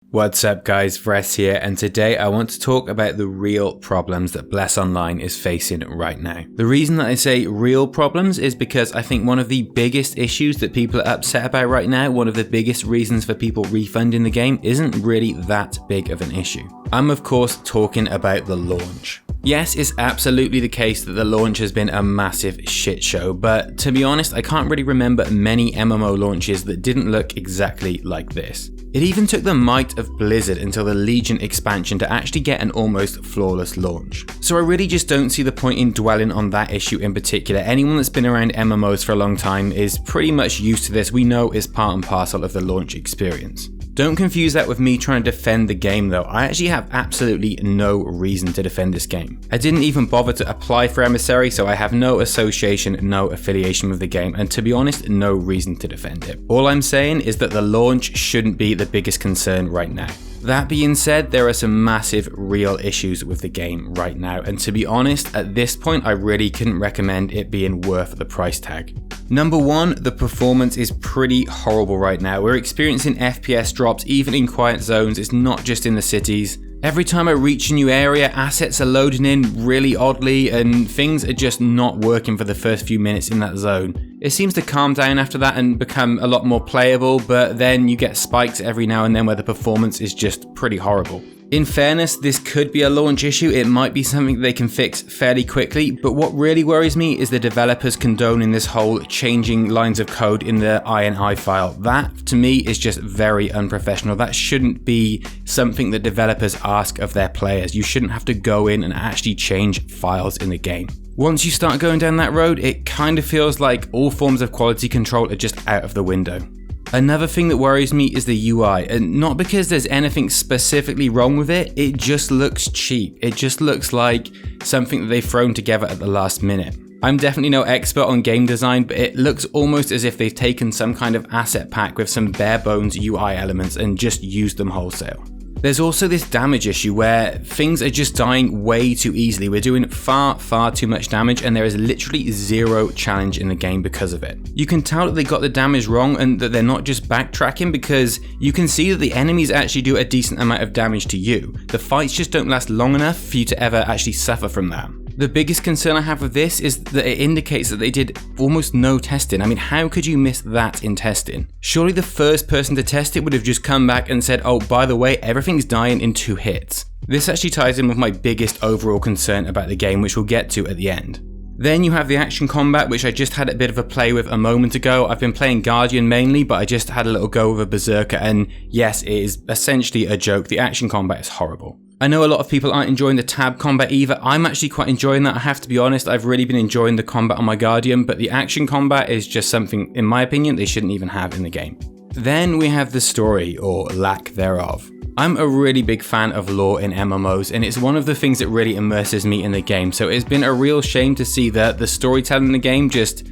What's up guys, Vress here, and today I want to talk about the real problems that Bless Online is facing right now. The reason that I say real problems is because I think one of the biggest issues that people are upset about right now, one of the biggest reasons for people refunding the game, isn't really that big of an issue. I'm of course talking about the launch. Yes, it's absolutely the case that the launch has been a massive shit show, but to be honest, I can't really remember many MMO launches that didn't look exactly like this. It even took the might of Blizzard until the Legion expansion to actually get an almost flawless launch. So I really just don't see the point in dwelling on that issue in particular. Anyone that's been around MMOs for a long time is pretty much used to this. We know it's part and parcel of the launch experience. Don't confuse that with me trying to defend the game though. I actually have absolutely no reason to defend this game. I didn't even bother to apply for Emissary, so I have no association, no affiliation with the game, and to be honest, no reason to defend it. All I'm saying is that the launch shouldn't be the biggest concern right now. That being said, there are some massive real issues with the game right now, and to be honest, at this point I really couldn't recommend it being worth the price tag. Number one, the performance is pretty horrible right now. We're experiencing FPS drops even in quiet zones, it's not just in the cities. Every time I reach a new area, assets are loading in really oddly and things are just not working for the first few minutes in that zone. It seems to calm down after that and become a lot more playable, but then you get spikes every now and then where the performance is just pretty horrible. In fairness, this could be a launch issue, it might be something they can fix fairly quickly, but what really worries me is the developers condoning this whole changing lines of code in the INI file. That, to me, is just very unprofessional. That shouldn't be something that developers ask of their players. You shouldn't have to go in and actually change files in the game. Once you start going down that road, it kind of feels like all forms of quality control are just out of the window. Another thing that worries me is the UI, and not because there's anything specifically wrong with it, it just looks cheap. It just looks like something that they've thrown together at the last minute. I'm definitely no expert on game design, but it looks almost as if they've taken some kind of asset pack with some bare bones UI elements and just used them wholesale. There's also this damage issue where things are just dying way too easily. We're doing far too much damage and there is literally zero challenge in the game because of it. You can tell that they got the damage wrong and that they're not just backtracking because you can see that the enemies actually do a decent amount of damage to you. The fights just don't last long enough for you to ever actually suffer from that. The biggest concern I have with this is that it indicates that they did almost no testing. I mean, how could you miss that in testing? Surely the first person to test it would have just come back and said, oh, by the way, everything's dying in 2 hits. This actually ties in with my biggest overall concern about the game, which we'll get to at the end. Then you have the action combat, which I just had a bit of a play with a moment ago. I've been playing Guardian mainly, but I just had a little go with a Berserker, and yes, it is essentially a joke. The action combat is horrible. I know a lot of people aren't enjoying the tab combat either. I'm actually quite enjoying that, I have to be honest. I've really been enjoying the combat on my Guardian, but the action combat is just something, in my opinion, they shouldn't even have in the game. Then we have the story, or lack thereof. I'm a really big fan of lore in MMOs, and it's one of the things that really immerses me in the game, so it's been a real shame to see that the storytelling in the game just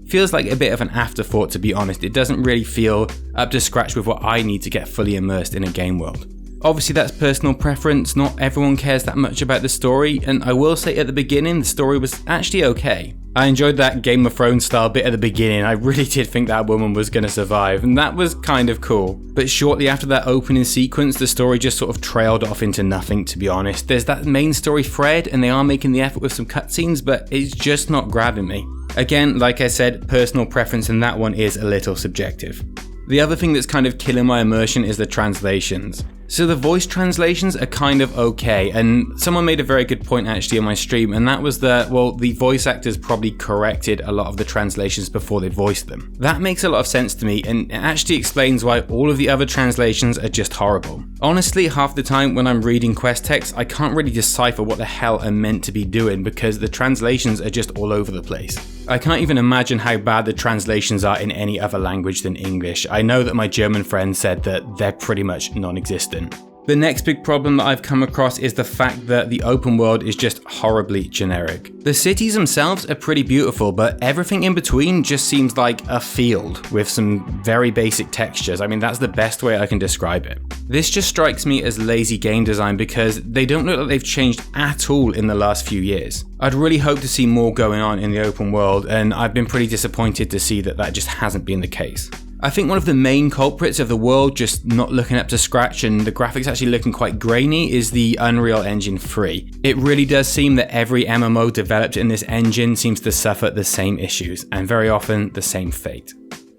feels like a bit of an afterthought, to be honest. It doesn't really feel up to scratch with what I need to get fully immersed in a game world. Obviously that's personal preference, not everyone cares that much about the story, and I will say at the beginning the story was actually okay. I enjoyed that Game of Thrones style bit at the beginning. I really did think that woman was going to survive, and that was kind of cool. But shortly after that opening sequence, the story just sort of trailed off into nothing, to be honest. There's that main story thread, and they are making the effort with some cutscenes, but it's just not grabbing me. Again, like I said, personal preference, and that one is a little subjective. The other thing that's kind of killing my immersion is the translations. So the voice translations are kind of okay, and someone made a very good point actually on my stream, and that was that, well, the voice actors probably corrected a lot of the translations before they voiced them. That makes a lot of sense to me, and it actually explains why all of the other translations are just horrible. Honestly, half the time when I'm reading quest text, I can't really decipher what the hell I'm meant to be doing because the translations are just all over the place. I can't even imagine how bad the translations are in any other language than English. I know that my German friend said that they're pretty much non-existent. The next big problem that I've come across is the fact that the open world is just horribly generic. The cities themselves are pretty beautiful, but everything in between just seems like a field with some very basic textures. I mean, that's the best way I can describe it. This just strikes me as lazy game design because they don't look like they've changed at all in the last few years. I'd really hoped to see more going on in the open world, and I've been pretty disappointed to see that that just hasn't been the case. I think one of the main culprits of the world just not looking up to scratch and the graphics actually looking quite grainy is the Unreal Engine 3. It really does seem that every MMO developed in this engine seems to suffer the same issues, and very often the same fate.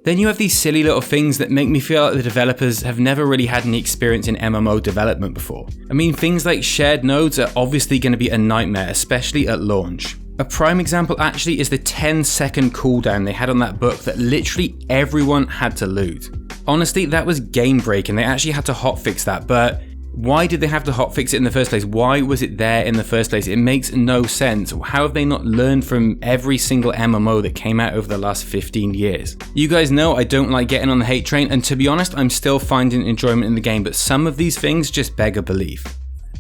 Then you have these silly little things that make me feel like the developers have never really had any experience in MMO development before. I mean, things like shared nodes are obviously going to be a nightmare, especially at launch. A prime example actually is the 10-second cooldown they had on that book that literally everyone had to loot. Honestly, that was game breaking. They actually had to hotfix that, but why did they have to hotfix it in the first place? Why was it there in the first place? It makes no sense. How have they not learned from every single MMO that came out over the last 15 years? You guys know I don't like getting on the hate train, and to be honest, I'm still finding enjoyment in the game, but some of these things just beg a belief.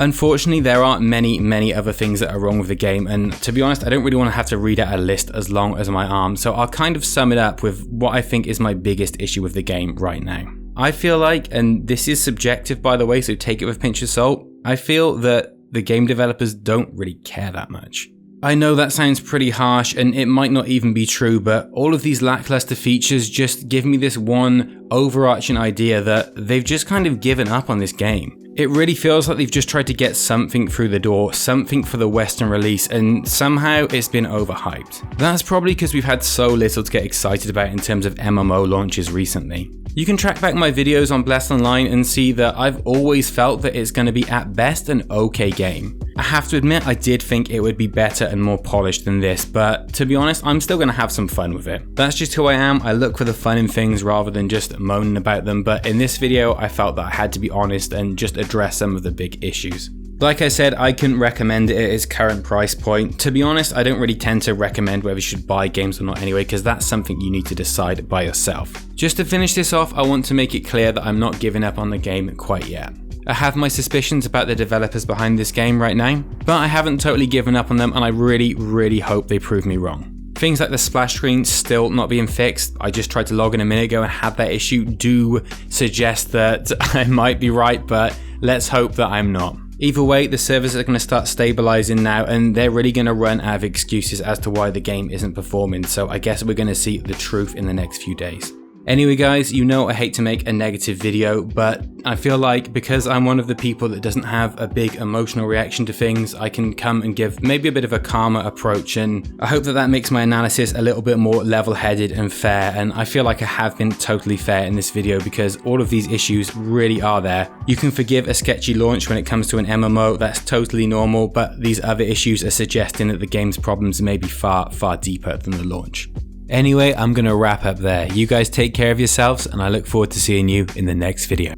Unfortunately, there are many other things that are wrong with the game, and to be honest, I don't really want to have to read out a list as long as my arm, so I'll kind of sum it up with what I think is my biggest issue with the game right now. I feel like, and this is subjective by the way, so take it with a pinch of salt, I feel that the game developers don't really care that much. I know that sounds pretty harsh and it might not even be true, but all of these lackluster features just give me this one overarching idea that they've just kind of given up on this game. It really feels like they've just tried to get something through the door, something for the Western release, and somehow it's been overhyped. That's probably because we've had so little to get excited about in terms of MMO launches recently. You can track back my videos on Blessed Online and see that I've always felt that it's going to be at best an okay game. I have to admit I did think it would be better and more polished than this, but to be honest, I'm still going to have some fun with it. That's just who I am. I look for the fun in things rather than just moaning about them, but in this video I felt that I had to be honest and just address some of the big issues. Like I said, I couldn't recommend it at its current price point. To be honest, I don't really tend to recommend whether you should buy games or not anyway, because that's something you need to decide by yourself. Just to finish this off, I want to make it clear that I'm not giving up on the game quite yet. I have my suspicions about the developers behind this game right now, but I haven't totally given up on them, and I really hope they prove me wrong. Things like the splash screen still not being fixed, I just tried to log in a minute ago and had that issue, do suggest that I might be right, but let's hope that I'm not. Either way, the servers are going to start stabilizing now, and they're really going to run out of excuses as to why the game isn't performing, so I guess we're going to see the truth in the next few days. Anyway guys, you know I hate to make a negative video, but I feel like because I'm one of the people that doesn't have a big emotional reaction to things, I can come and give maybe a bit of a calmer approach, and I hope that that makes my analysis a little bit more level-headed and fair, and I feel like I have been totally fair in this video because all of these issues really are there. You can forgive a sketchy launch when it comes to an MMO, that's totally normal, but these other issues are suggesting that the game's problems may be far deeper than the launch. Anyway, I'm going to wrap up there. You guys take care of yourselves, and I look forward to seeing you in the next video.